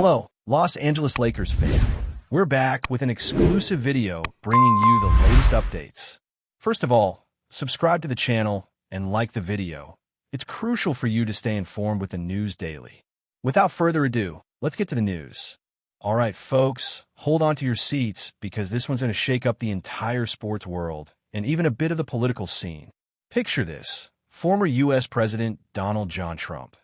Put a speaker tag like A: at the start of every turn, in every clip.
A: Hello, Los Angeles Lakers fan. We're back with an exclusive video bringing you the latest updates. First of all, subscribe to the channel and like the video. It's crucial for you to stay informed with the news daily. Without further ado, let's get to the news. All right, folks, hold on to your seats because this one's going to shake up the entire sports world and even a bit of the political scene. Picture this: former U.S. President Donald John Trump.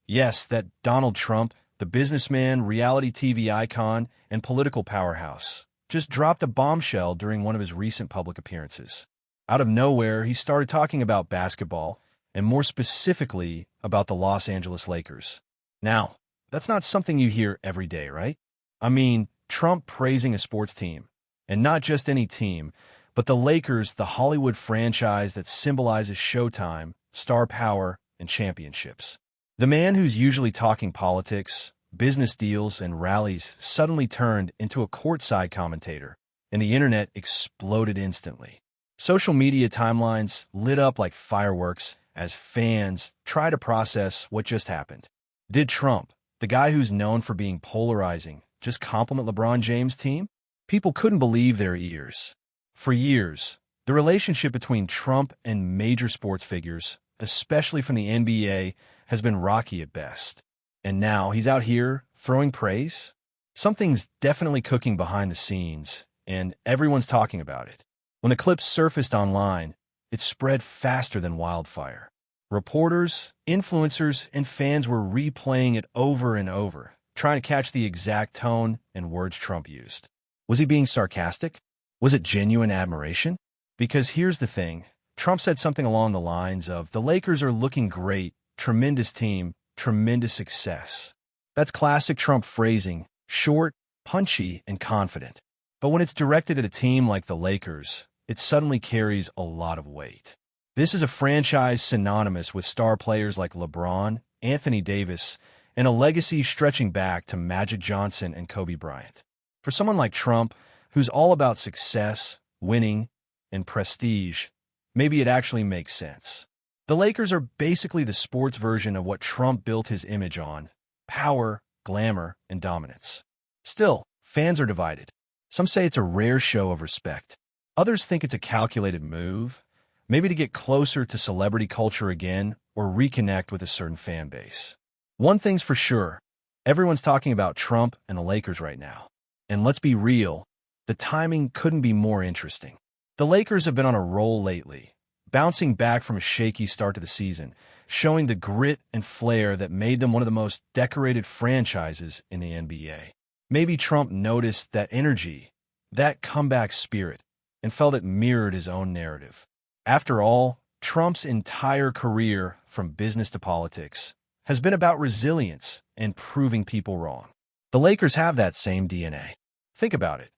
A: Yes, that Donald Trump, the businessman, reality TV icon, and political powerhouse, just dropped a bombshell during one of his recent public appearances. Out of nowhere, he started talking about basketball, and more specifically, about the Los Angeles Lakers. Now, that's not something you hear every day, right? I mean, Trump praising a sports team, and not just any team, but the Lakers, the Hollywood franchise that symbolizes showtime, star power, and championships. The man who's usually talking politics, business deals, and rallies suddenly turned into a courtside commentator, and the internet exploded instantly. Social media timelines lit up like fireworks as fans try to process what just happened. Did Trump, the guy who's known for being polarizing, just compliment LeBron James' team? People couldn't believe their ears. For years, the relationship between Trump and major sports figures, especially from the NBA, has been rocky at best. And now he's out here throwing praise? Something's definitely cooking behind the scenes, and everyone's talking about it. When the clip surfaced online, it spread faster than wildfire. Reporters, influencers, and fans were replaying it over and over, trying to catch the exact tone and words Trump used. Was he being sarcastic? Was it genuine admiration? Because here's the thing. Trump said something along the lines of, "The Lakers are looking great, tremendous team, tremendous success." That's classic Trump phrasing, short, punchy, and confident. But when it's directed at a team like the Lakers, it suddenly carries a lot of weight. This is a franchise synonymous with star players like LeBron, Anthony Davis, and a legacy stretching back to Magic Johnson and Kobe Bryant. For someone like Trump, who's all about success, winning, and prestige, maybe it actually makes sense. The Lakers are basically the sports version of what Trump built his image on: power, glamour, and dominance. Still, fans are divided. Some say it's a rare show of respect. Others think it's a calculated move, maybe to get closer to celebrity culture again or reconnect with a certain fan base. One thing's for sure, everyone's talking about Trump and the Lakers right now. And let's be real, the timing couldn't be more interesting. The Lakers have been on a roll lately, bouncing back from a shaky start to the season, showing the grit and flair that made them one of the most decorated franchises in the NBA. Maybe Trump noticed that energy, that comeback spirit, and felt it mirrored his own narrative. After all, Trump's entire career, from business to politics, has been about resilience and proving people wrong. The Lakers have that same DNA. Think about it.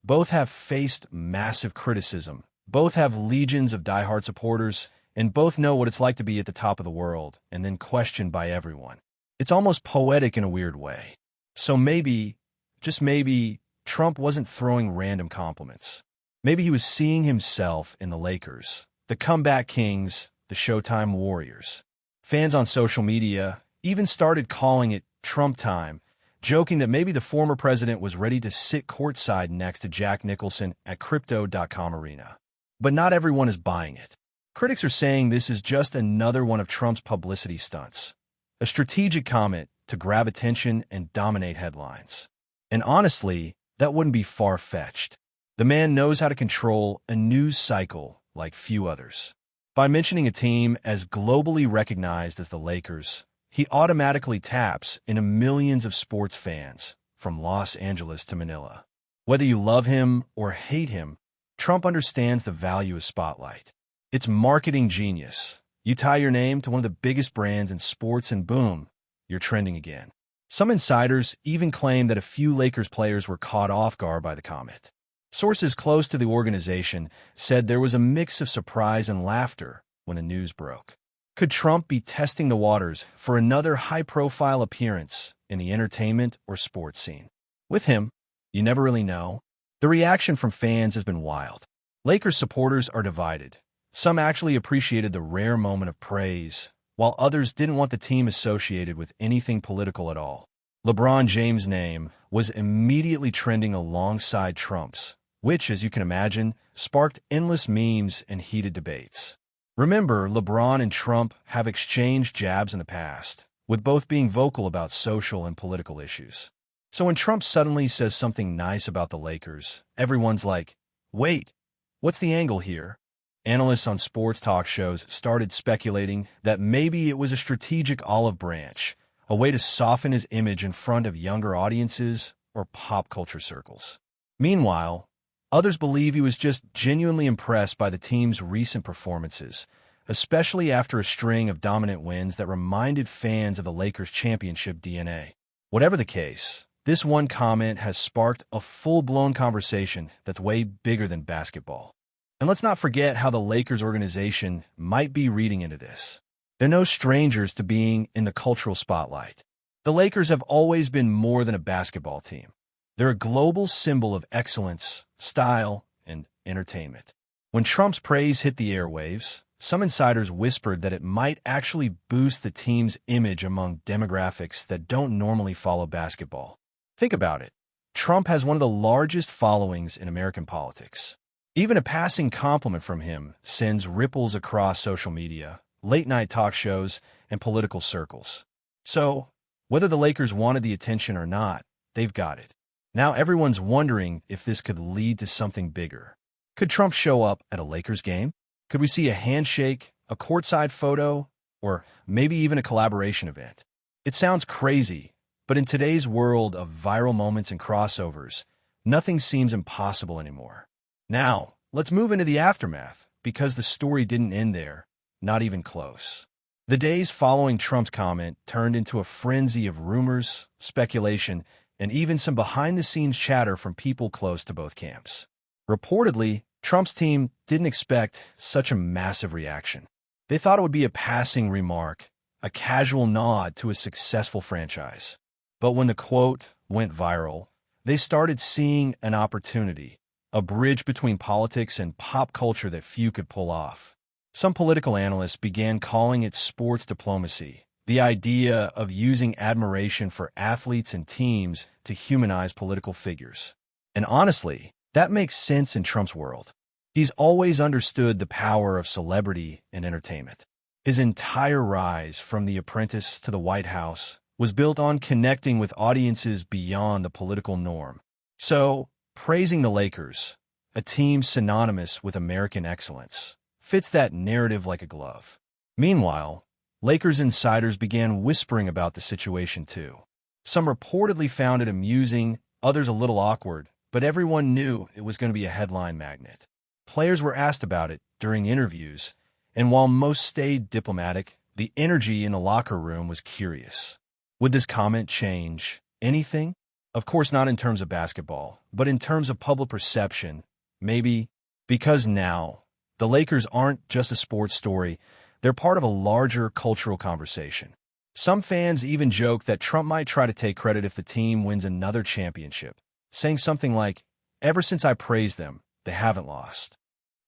A: Both have faced massive criticism, both have legions of diehard supporters, and both know what it's like to be at the top of the world and then questioned by everyone. It's almost poetic in a weird way. So maybe, just maybe, Trump wasn't throwing random compliments. Maybe he was seeing himself in the Lakers, the comeback kings, the Showtime warriors. Fans on social media even started calling it Trump time, joking that maybe the former president was ready to sit courtside next to Jack Nicholson at Crypto.com Arena. But not everyone is buying it. Critics are saying this is just another one of Trump's publicity stunts, a strategic comment to grab attention and dominate headlines. And honestly, that wouldn't be far-fetched. The man knows how to control a news cycle like few others. By mentioning a team as globally recognized as the Lakers, he automatically taps into millions of sports fans from Los Angeles to Manila. Whether you love him or hate him, Trump understands the value of spotlight. It's marketing genius. You tie your name to one of the biggest brands in sports and boom, you're trending again. Some insiders even claim that a few Lakers players were caught off guard by the comment. Sources close to the organization said there was a mix of surprise and laughter when the news broke. Could Trump be testing the waters for another high-profile appearance in the entertainment or sports scene? With him, you never really know. The reaction from fans has been wild. Lakers supporters are divided. Some actually appreciated the rare moment of praise, while others didn't want the team associated with anything political at all. LeBron James' name was immediately trending alongside Trump's, which, as you can imagine, sparked endless memes and heated debates. Remember, LeBron and Trump have exchanged jabs in the past, with both being vocal about social and political issues. So when Trump suddenly says something nice about the Lakers, everyone's like, wait, what's the angle here? Analysts on sports talk shows started speculating that maybe it was a strategic olive branch, a way to soften his image in front of younger audiences or pop culture circles. Meanwhile, others believe he was just genuinely impressed by the team's recent performances, especially after a string of dominant wins that reminded fans of the Lakers' championship DNA. Whatever the case, this one comment has sparked a full-blown conversation that's way bigger than basketball. And let's not forget how the Lakers organization might be reading into this. They're no strangers to being in the cultural spotlight. The Lakers have always been more than a basketball team. They're a global symbol of excellence, style, and entertainment. When Trump's praise hit the airwaves, some insiders whispered that it might actually boost the team's image among demographics that don't normally follow basketball. Think about it. Trump has one of the largest followings in American politics. Even a passing compliment from him sends ripples across social media, late-night talk shows, and political circles. So, whether the Lakers wanted the attention or not, they've got it. Now everyone's wondering if this could lead to something bigger. Could Trump show up at a Lakers game? Could we see a handshake, a courtside photo, or maybe even a collaboration event? It sounds crazy, but in today's world of viral moments and crossovers, nothing seems impossible anymore. Now, let's move into the aftermath, because the story didn't end there, not even close. The days following Trump's comment turned into a frenzy of rumors, speculation, and even some behind-the-scenes chatter from people close to both camps. Reportedly, Trump's team didn't expect such a massive reaction. They thought it would be a passing remark, a casual nod to a successful franchise. But when the quote went viral, they started seeing an opportunity, a bridge between politics and pop culture that few could pull off. Some political analysts began calling it sports diplomacy, the idea of using admiration for athletes and teams to humanize political figures. And honestly, that makes sense in Trump's world. He's always understood the power of celebrity and entertainment. His entire rise from The Apprentice to the White House was built on connecting with audiences beyond the political norm. So, praising the Lakers, a team synonymous with American excellence, fits that narrative like a glove. Meanwhile, Lakers insiders began whispering about the situation too. Some reportedly found it amusing, others a little awkward, but everyone knew it was going to be a headline magnet. Players were asked about it during interviews, and while most stayed diplomatic, the energy in the locker room was curious. Would this comment change anything? Of course not in terms of basketball, but in terms of public perception, maybe. Because now, the Lakers aren't just a sports story, they're part of a larger cultural conversation. Some fans even joke that Trump might try to take credit if the team wins another championship, saying something like, "Ever since I praised them, they haven't lost."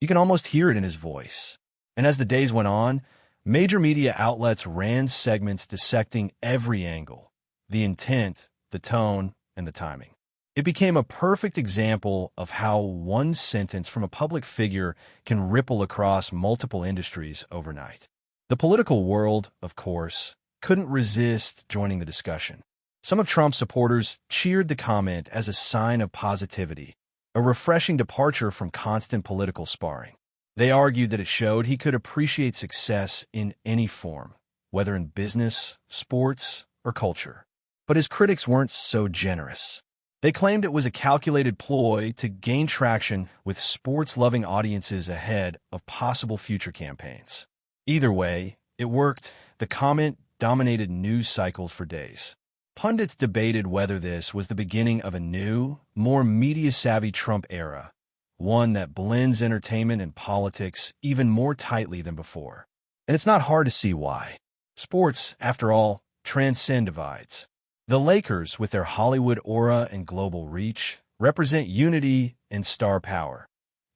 A: You can almost hear it in his voice. And as the days went on, major media outlets ran segments dissecting every angle, the intent, the tone, and the timing. It became a perfect example of how one sentence from a public figure can ripple across multiple industries overnight. The political world, of course, couldn't resist joining the discussion. Some of Trump's supporters cheered the comment as a sign of positivity, a refreshing departure from constant political sparring. They argued that it showed he could appreciate success in any form, whether in business, sports, or culture. But his critics weren't so generous. They claimed it was a calculated ploy to gain traction with sports-loving audiences ahead of possible future campaigns. Either way, it worked. The comment dominated news cycles for days. Pundits debated whether this was the beginning of a new, more media-savvy Trump era, one that blends entertainment and politics even more tightly than before. And it's not hard to see why. Sports, after all, transcend divides. The Lakers, with their Hollywood aura and global reach, represent unity and star power,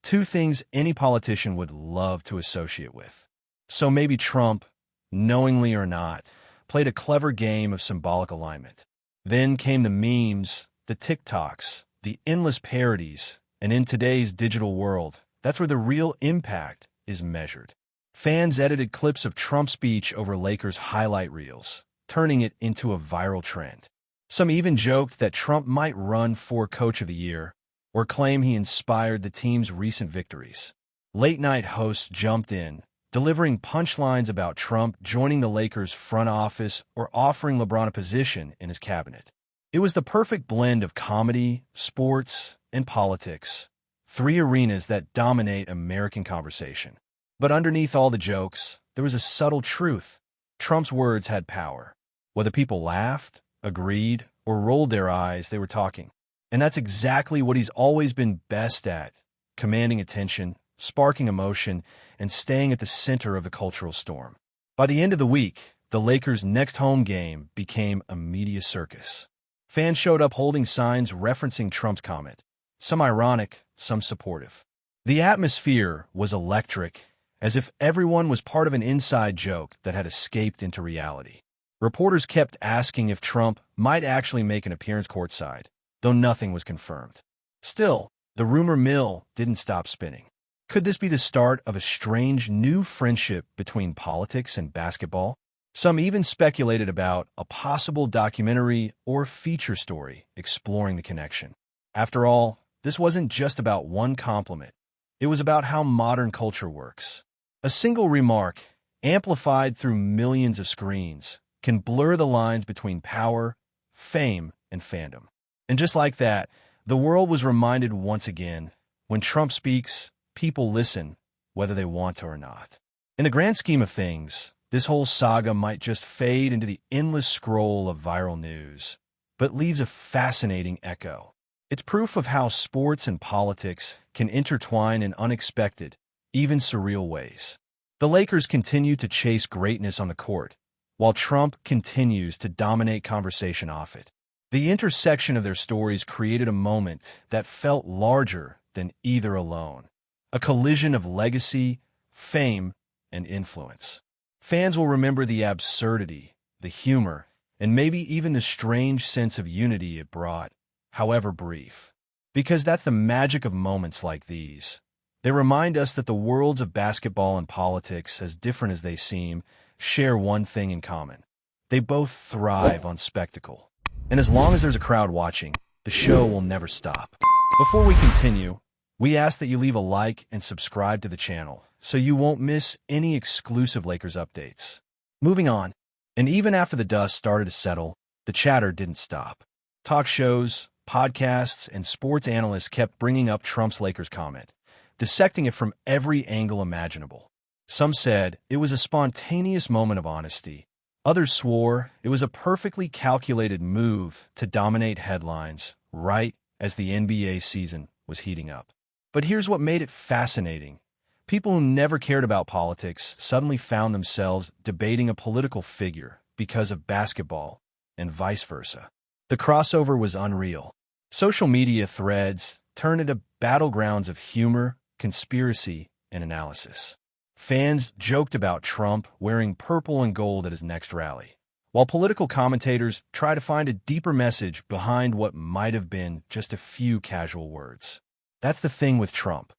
A: two things any politician would love to associate with. So maybe Trump, knowingly or not, played a clever game of symbolic alignment. Then came the memes, the TikToks, the endless parodies, and in today's digital world, that's where the real impact is measured. Fans edited clips of Trump's speech over Lakers highlight reels, turning it into a viral trend. Some even joked that Trump might run for Coach of the Year or claim he inspired the team's recent victories. Late-night hosts jumped in, delivering punchlines about Trump joining the Lakers' front office or offering LeBron a position in his cabinet. It was the perfect blend of comedy, sports, and politics, three arenas that dominate American conversation. But underneath all the jokes, there was a subtle truth. Trump's words had power. Whether people laughed, agreed, or rolled their eyes, they were talking. And that's exactly what he's always been best at, commanding attention, sparking emotion, and staying at the center of the cultural storm. By the end of the week, the Lakers' next home game became a media circus. Fans showed up holding signs referencing Trump's comment, some ironic, some supportive. The atmosphere was electric, as if everyone was part of an inside joke that had escaped into reality. Reporters kept asking if Trump might actually make an appearance courtside, though nothing was confirmed. Still, the rumor mill didn't stop spinning. Could this be the start of a strange new friendship between politics and basketball? Some even speculated about a possible documentary or feature story exploring the connection. After all, this wasn't just about one compliment. It was about how modern culture works. A single remark, amplified through millions of screens, can blur the lines between power, fame, and fandom. And just like that, the world was reminded once again, when Trump speaks, people listen, whether they want to or not. In the grand scheme of things, this whole saga might just fade into the endless scroll of viral news, but leaves a fascinating echo. It's proof of how sports and politics can intertwine in unexpected, even surreal ways. The Lakers continue to chase greatness on the court, while Trump continues to dominate conversation off it. The intersection of their stories created a moment that felt larger than either alone, a collision of legacy, fame, and influence. Fans will remember the absurdity, the humor, and maybe even the strange sense of unity it brought, however brief. Because that's the magic of moments like these. They remind us that the worlds of basketball and politics, as different as they seem, share one thing in common. They both thrive on spectacle. And as long as there's a crowd watching, the show will never stop. Before we continue, we ask that you leave a like and subscribe to the channel so you won't miss any exclusive Lakers updates. Moving on, and even after the dust started to settle, the chatter didn't stop. Talk shows, podcasts, and sports analysts kept bringing up Trump's Lakers comment, dissecting it from every angle imaginable. Some said it was a spontaneous moment of honesty. Others swore it was a perfectly calculated move to dominate headlines right as the NBA season was heating up. But here's what made it fascinating. People who never cared about politics suddenly found themselves debating a political figure because of basketball, and vice versa. The crossover was unreal. Social media threads turned into battlegrounds of humor, conspiracy, and analysis. Fans joked about Trump wearing purple and gold at his next rally, while political commentators try to find a deeper message behind what might have been just a few casual words. That's the thing with Trump.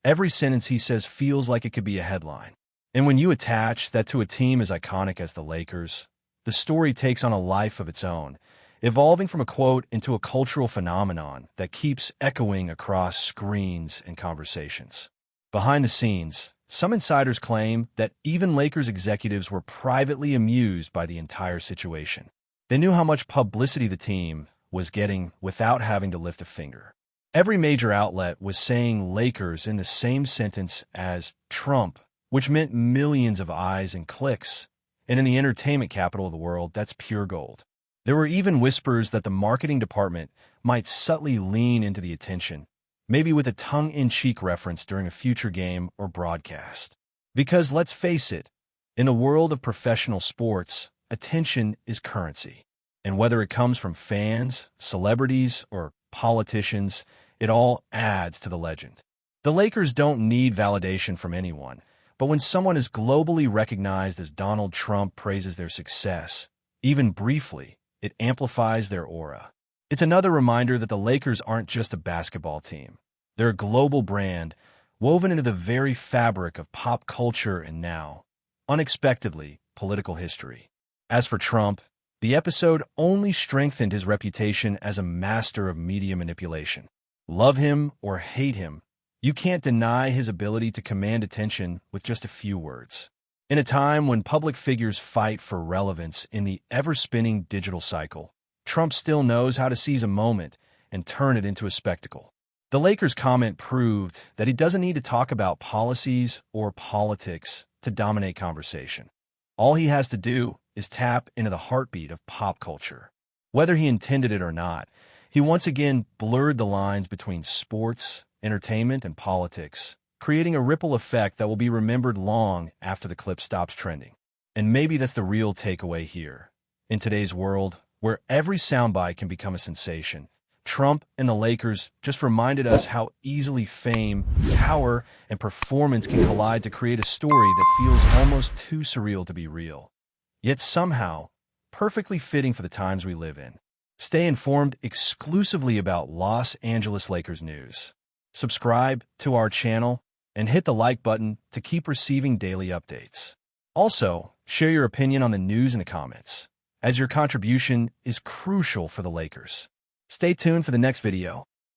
A: Every sentence he says feels like it could be a headline. And when you attach that to a team as iconic as the Lakers, the story takes on a life of its own, evolving from a quote into a cultural phenomenon that keeps echoing across screens and conversations. Behind the scenes, some insiders claim that even Lakers executives were privately amused by the entire situation. They knew how much publicity the team was getting without having to lift a finger. Every major outlet was saying Lakers in the same sentence as Trump, which meant millions of eyes and clicks. And in the entertainment capital of the world, that's pure gold. There were even whispers that the marketing department might subtly lean into the attention, maybe with a tongue-in-cheek reference during a future game or broadcast. Because let's face it, in the world of professional sports, attention is currency. And whether it comes from fans, celebrities, or politicians, it all adds to the legend. The Lakers don't need validation from anyone, but when someone is globally recognized as Donald Trump praises their success, even briefly, it amplifies their aura. It's another reminder that the Lakers aren't just a basketball team. They're a global brand, woven into the very fabric of pop culture and now, unexpectedly, political history. As for Trump, the episode only strengthened his reputation as a master of media manipulation. Love him or hate him, you can't deny his ability to command attention with just a few words. In a time when public figures fight for relevance in the ever-spinning digital cycle, Trump still knows how to seize a moment and turn it into a spectacle. The Lakers' comment proved that he doesn't need to talk about policies or politics to dominate conversation. All he has to do is tap into the heartbeat of pop culture. Whether he intended it or not, he once again blurred the lines between sports, entertainment, and politics, creating a ripple effect that will be remembered long after the clip stops trending. And maybe that's the real takeaway here. In today's world, where every soundbite can become a sensation, Trump and the Lakers just reminded us how easily fame, power, and performance can collide to create a story that feels almost too surreal to be real. Yet somehow, perfectly fitting for the times we live in. Stay informed exclusively about Los Angeles Lakers news. Subscribe to our channel and hit the like button to keep receiving daily updates. Also, share your opinion on the news in the comments, as your contribution is crucial for the Lakers. Stay tuned for the next video.